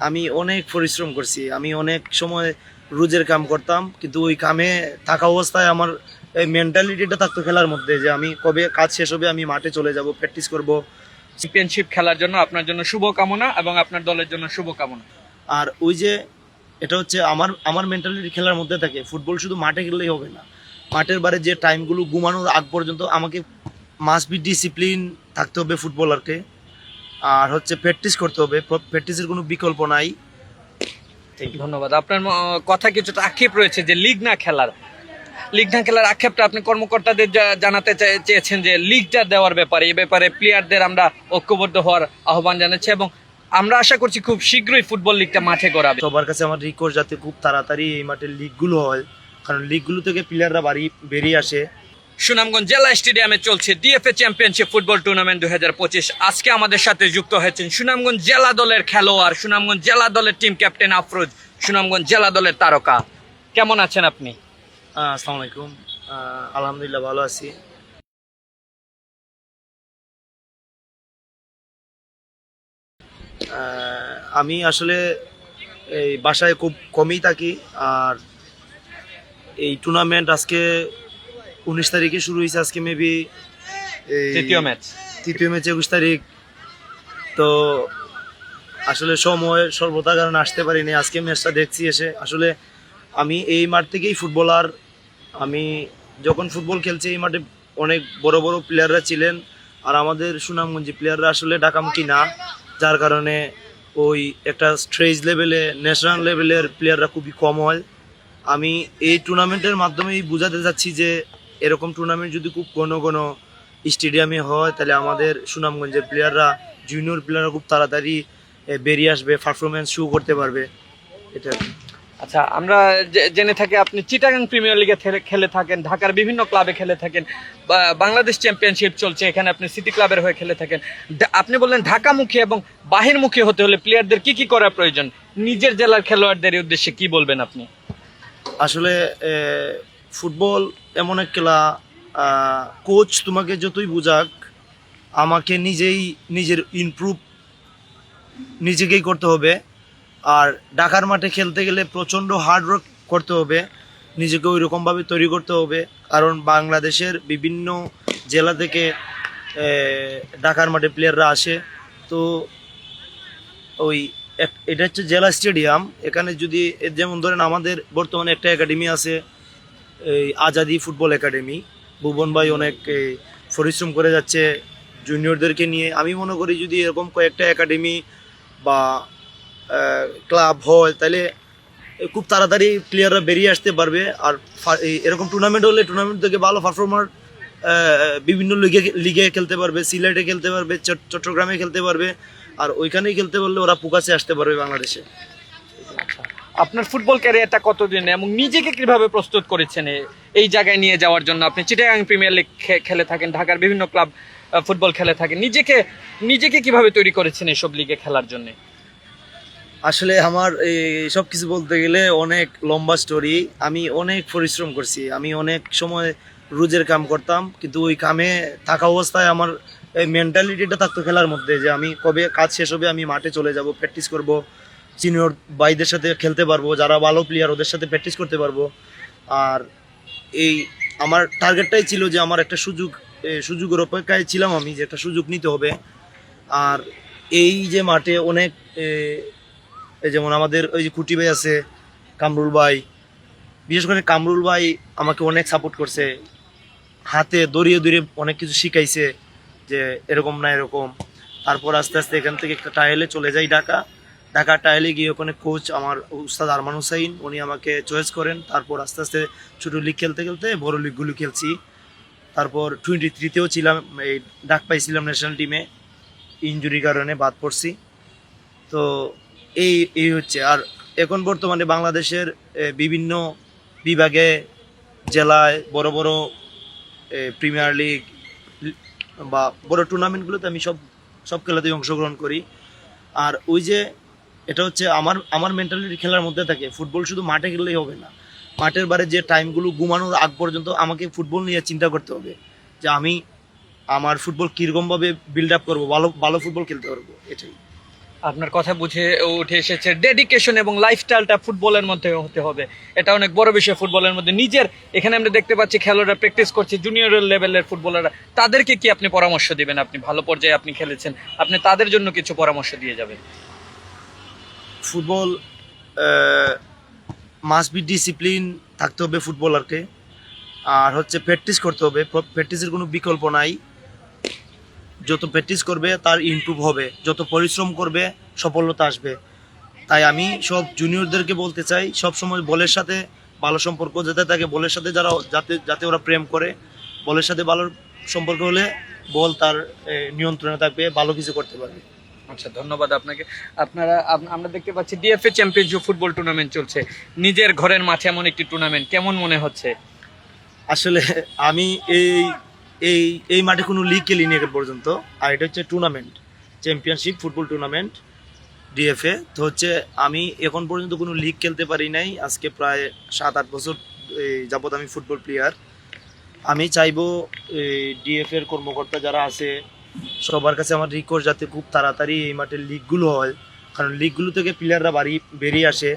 আমি অনেক পরিশ্রম করছি, আমি অনেক সময় রোজের কাম করতাম, কিন্তু ওই কামে থাকা অবস্থায় আমার এই মেন্টালিটিটা থাকতো খেলার মধ্যে যে আমি কবে কাজ শেষ হবে আমি মাঠে চলে যাব, প্র্যাকটিস করব। চ্যাম্পিয়নশিপ খেলার জন্য আপনার জন্য শুভকামনা এবং আপনার দলের জন্য শুভকামনা। আর ওই যে এটা হচ্ছে আমার আমার মেন্টালিটি খেলার মধ্যে থাকে, ফুটবল শুধু মাঠে খেললেই হবে না, মাঠের বাইরে যে টাইমগুলো ঘুমানোর আগ পর্যন্ত আমাকে মাস্ট বি ডিসিপ্লিন থাকতে হবে ফুটবলারকে। আর হচ্ছে প্র্যাকটিস করতে হবে, প্র্যাকটিসের কোনো বিকল্প নাই। ধন্যবাদ। আপনার কথা কিছুটা আক্ষেপ রয়েছে যে লিগ না খেলার আক্ষেপটা আপনি কর্মকর্তাদের জানাতে চেয়েছেন যে লিগটা দেওয়ার ব্যাপারে, এই ব্যাপারে প্লেয়ারদের আমরা ঐক্যবদ্ধ হওয়ার আহ্বান জানাচ্ছি এবং আমরা আশা করছি খুব শীঘ্রই ফুটবল লিগটা মাঠে গড়াবে। সবার কাছে আমার রিকোয়েস্ট যাতে খুব তাড়াতাড়ি এই মাঠের লিগগুলো হয়, কারণ লিগগুলো থেকে প্লেয়াররা বেরিয়ে আসে। সুনামগঞ্জ জেলা স্টেডিয়ামে চলছে ডিএফএ চ্যাম্পিয়নশিপ ফুটবল টুর্নামেন্ট 2025। আজকে আমাদের সাথে যুক্ত হয়েছেন সুনামগঞ্জ জেলা দলের খেলোয়াড়, সুনামগঞ্জ জেলা দলের টিম ক্যাপ্টেন আফরোজ, সুনামগঞ্জ জেলা দলের তারকা। কেমন আছেন আপনি? আসসালামু আলাইকুম। আলহামদুলিল্লাহ ভালো আছি। আমি আসলে এই বাসায় খুব কমই থাকি। আর এই টুর্নামেন্ট আজকে 19 তারিখে শুরু হয়েছে, আজকে মেবি তৃতীয় ম্যাচ 21 তারিখ। তো আসলে সময় স্বল্পতার কারণে আসতে পারিনি, আজকে ম্যাচটা দেখছি এসে। আসলে আমি এই মাঠ থেকেই ফুটবলার, আমি যখন ফুটবল খেলছি এই মাঠে অনেক বড় বড় প্লেয়াররা ছিলেন, আর আমাদের সুনামগঞ্জি প্লেয়াররা আসলে ঢাকামুখী না, যার কারণে ওই একটা স্টেজ লেভেলে ন্যাশনাল লেভেলের প্লেয়াররা খুবই কম হয়। আমি এই টুর্নামেন্টের মাধ্যমেই বোঝাতে চাচ্ছি যে এরকম টুর্নামেন্ট যদি খুব ঘন ঘন স্টেডিয়ামে হয় তাহলে আমাদের সুনামগঞ্জের প্লেয়াররা, জুনিয়র প্লেয়াররা খুব তাড়াতাড়ি বেরিয়ে আসবে, পারফরমেন্স শো করতে পারবে। এটা আচ্ছা, আমরা জেনে থাকি আপনি চিটাগাং প্রিমিয়ার লিগে খেলে থাকেন, ঢাকার বিভিন্ন ক্লাবে খেলে থাকেন, বাংলাদেশ চ্যাম্পিয়নশিপ চলছে, এখানে আপনি সিটি ক্লাবের হয়ে খেলে থাকেন। আপনি বললেন ঢাকামুখী এবং বাহিরমুখী হতে হলে প্লেয়ারদের কি কি করা প্রয়োজন, নিজের জেলার খেলোয়াড়দের উদ্দেশ্যে কি বলবেন আপনি? আসলে ফুটবল এমন এক খেলা, কোচ তোমাকে যতই বুঝাক, আমাকে নিজের ইমপ্রুভ নিজেকেই করতে হবে। আর ঢাকার মাঠে খেলতে গেলে প্রচণ্ড হার্ডওয়ার্ক করতে হবে, নিজেকে ওই রকমভাবে তৈরি করতে হবে, কারণ বাংলাদেশের বিভিন্ন জেলা থেকে ঢাকার মাঠে প্লেয়াররা আসে। তো ওই এটা হচ্ছে জেলা স্টেডিয়াম, এখানে যদি যেমন ধরেন আমাদের বর্তমানে একটা একাডেমি আছে, এই আজাদি ফুটবল একাডেমি। ভুবন ভাই অনেক পরিশ্রম করে যাচ্ছে জুনিয়রদেরকে নিয়ে। আমি মনে করি যদি এরকম কয়েকটা একাডেমি বা ক্লাব হয় তাহলে খুব তাড়াতাড়ি প্লেয়াররা বেরিয়ে আসতে পারবে। আর এরকম টুর্নামেন্ট হলে টুর্নামেন্ট থেকে ভালো পারফর্মার বিভিন্ন লিগে খেলতে পারবে, সিলেটে খেলতে পারবে, চট্টগ্রামে খেলতে পারবে, আর ওইখানেই খেলতে পারলে ওরা ফোকাসে আসতে পারবে বাংলাদেশে। আপনার ফুটবল ক্যারিয়ারটা কতদিন এবং নিজেকে কিভাবে প্রস্তুত করেছেন এই জায়গায় নিয়ে যাওয়ার জন্য? আপনি চিটাগাং প্রিমিয়ার লিগ খেলে থাকেন, ঢাকার বিভিন্ন ক্লাব ফুটবল খেলে থাকেন, নিজেকে কিভাবে তৈরি করেছেন এসব লিগে খেলার জন্য? আসলে আমার এই সব কিছু বলতে গেলে অনেক লম্বা স্টোরি। আমি অনেক পরিশ্রম করছি, আমি অনেক সময় রোজের কাম করতাম, কিন্তু ওই কামে থাকা অবস্থায় আমার এই মেন্টালিটিটা থাকতো খেলার মধ্যে যে আমি কবে কাজ শেষ হবে আমি মাঠে চলে যাব, প্র্যাকটিস করব, সিনিয়র ভাইদের সাথে খেলতে পারবো, যারা ভালো প্লেয়ার ওদের সাথে প্র্যাকটিস করতে পারবো। আর এই আমার টার্গেটটাই ছিল যে আমার একটা সুযোগের অপেক্ষায় ছিলাম আমি, যে একটা সুযোগ নিতে হবে। আর এই যে মাঠে অনেক এই যেমন আমাদের ওই যে খুঁটি ভাই আছে, কামরুল ভাই, বিশেষ করে কামরুল ভাই আমাকে অনেক সাপোর্ট করছে, হাতে দড়িয়ে অনেক কিছু শিখাইছে যে এরকম না এরকম। তারপর আস্তে আস্তে এখান থেকে একটা ট্রায়ালে চলে যাই ঢাকা ট্রায়ালে গিয়ে ওখানে কোচ আমার উস্তাদ আরমান হুসাইন, উনি আমাকে চয়েস করেন। তারপর আস্তে আস্তে ছোটো লিগ খেলতে খেলতে বড় লিগগুলো খেলছি। তারপর 23-তেও ছিলাম, এই ডাক পাইছিলাম ন্যাশনাল টিমে, ইনজুরির কারণে বাদ পড়ছি। তো এই হচ্ছে। আর এখন বর্তমানে বাংলাদেশের বিভিন্ন বিভাগে, জেলায় বড় বড় প্রিমিয়ার লিগ বা বড় টুর্নামেন্টগুলোতে আমি সব খেলাতেই অংশগ্রহণ করি। আর ওই যে এটা হচ্ছে আমার মেন্টালিটি খেলার মধ্যে থাকে, ফুটবল শুধু মাঠে খেললেই হবে না, মাঠের বাইরে যে টাইমগুলো ঘুমানোর আগ পর্যন্ত আমাকে ফুটবল নিয়ে চিন্তা করতে হবে যে আমি আমার ফুটবল কীরকমভাবে বিল্ড আপ করবো, ভালো ভালো ফুটবল খেলতে পারবো। এটাই। আপনার কথা বুঝে উঠে এসেছে ডেডিকেশন এবং লাইফস্টাইলটা ফুটবলের মধ্যে হতে হবে, এটা অনেক বড় বিষয় ফুটবলের মধ্যে। নিজের এখানে আমরা দেখতে পাচ্ছি খেলোয়াড়রা প্র্যাকটিস করছে, জুনিয়র লেভেলের ফুটবলাররা, তাদেরকে কি আপনি পরামর্শ দিবেন? আপনি ভালো পর্যায়ে আপনি খেলেছেন, আপনি তাদের জন্য কিছু পরামর্শ দিয়ে যাবেন। ফুটবল মাস্ট বি ডিসিপ্লিন থাকতে হবে ফুটবলারকে, আর হচ্ছে প্র্যাকটিস করতে হবে, প্র্যাকটিসের কোনো বিকল্প নাই। যত প্র্যাকটিস করবে তার ইমপ্রুভ হবে, যত পরিশ্রম করবে সফলতা আসবে। তাই আমি সব জুনিয়রদেরকে বলতে চাই, সব সময় বলের সাথে ভালো সম্পর্ক যাতে থাকে, বলের সাথে যারা যাতে ওরা প্রেম করে, বলের সাথে ভালো সম্পর্ক হলে বল তার নিয়ন্ত্রণে থাকবে, ভালো কিছু করতে পারবে। আচ্ছা, ধন্যবাদ আপনাকে। আমরা দেখতে পাচ্ছি ডিএফএ চ্যাম্পিয়নশিপ ফুটবল টুর্নামেন্ট চলছে, নিজের ঘরের মাঠে এমন একটি টুর্নামেন্ট কেমন মনে হচ্ছে? আসলে আমি এই এই এই মাঠে কোনো লিগ খেলিনি এখন পর্যন্ত, আর এটা হচ্ছে tournament, championship football tournament DFA. তো হচ্ছে আমি এখন পর্যন্ত কোনো লিগ খেলতে পারি নাই, আজকে প্রায় 7-8 বছর যাবৎ আমি ফুটবল প্লেয়ার। আমি চাইবো ডিএফএর কর্মকর্তা যারা আছে সবার কাছে আমার রিকোয়েস্ট যাতে খুব তাড়াতাড়ি এই মাঠের লিগগুলো হয়, কারণ লিগগুলো থেকে প্লেয়াররা বেরিয়ে আসে।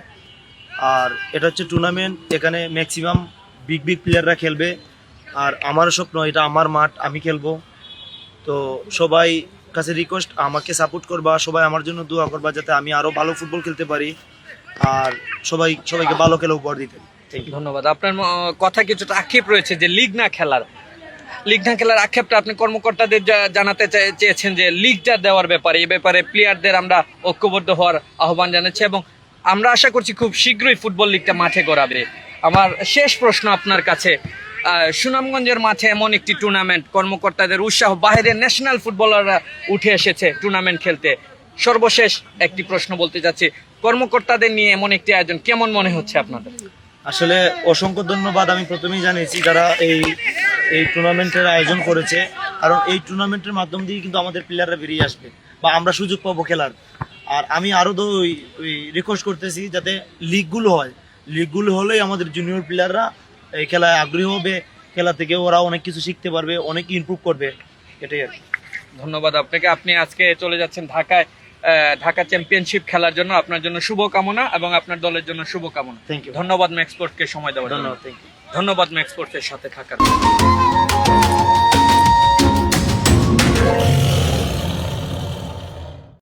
আর এটা হচ্ছে টুর্নামেন্ট, এখানে ম্যাক্সিমাম বিগ বিগ প্লেয়াররা খেলবে, আর আমারও স্বপ্ন এটা আমার মাঠ, আমি খেলবো। তো সবাই কাছে রিকোয়েস্ট আমাকে সাপোর্ট করবা, সবাই আমার জন্য দোয়া করবা যাতে আমি আরও ভালো ফুটবল খেলতে পারি, আর সবাইকে ভালো খেলা উপহার দিতে। Thank you. ধন্যবাদ। আপনার কথা কিছুটা আক্ষেপ রয়েছে যে লিগ না খেলার আক্ষেপটা আপনি কর্মকর্তাদের জানাতে চেয়েছেন যে লিগটা দেওয়ার ব্যাপারে, এই ব্যাপারে প্লেয়ারদের আমরা ঐক্যবদ্ধ হওয়ার আহ্বান জানাচ্ছি এবং আমরা আশা করছি খুব শীঘ্রই ফুটবল লিগটা মাঠে গড়াবে। আমার শেষ প্রশ্ন আপনার কাছে, সুনামগঞ্জের মাঠে এমন একটি টুর্নামেন্ট, কর্মকর্তাদের উৎসাহ, বাইরের ন্যাশনাল ফুটবলাররা উঠে এসেছে টুর্নামেন্ট খেলতে। সর্বশেষ একটি প্রশ্ন বলতে চাচ্ছি, কর্মকর্তাদের নিয়ে এমন একটি আয়োজন কেমন মনে হচ্ছে আপনাদের? আসলে অসংখ্য ধন্যবাদ আমি প্রথমেই জানিয়েছি যারা এই টুর্নামেন্টের আয়োজন করেছে, কারণ এই টুর্নামেন্টের মাধ্যম দিয়ে কিন্তু আমাদের প্লেয়াররা বেরিয়ে আসবে বা আমরা সুযোগ পাবো খেলার। আর আমি আরও তো ওই রিকোয়েস্ট করতেছি যাতে লিগগুলো হয়, লিগগুলো হলেই আমাদের জুনিয়র প্লেয়াররা এই খেলায় আগ্রহী হবে, খেলা থেকে ওরা অনেক কিছু শিখতে পারবে, অনেক ইমপ্রুভ করবে, এটাই আর কি। ধন্যবাদ আপনাকে। আপনি আজকে চলে যাচ্ছেন ঢাকায়, ঢাকা চ্যাম্পিয়নশিপ খেলার জন্য। আপনার জন্য শুভকামনা এবং আপনার দলের জন্য শুভকামনা। Thank you. ধন্যবাদ ম্যাক্সপোর্টকে সময় দেওয়ার জন্য। ধন্যবাদ, থ্যাংক ইউ। ধন্যবাদ ম্যাক্সপোর্টের সাথে থাকার জন্য।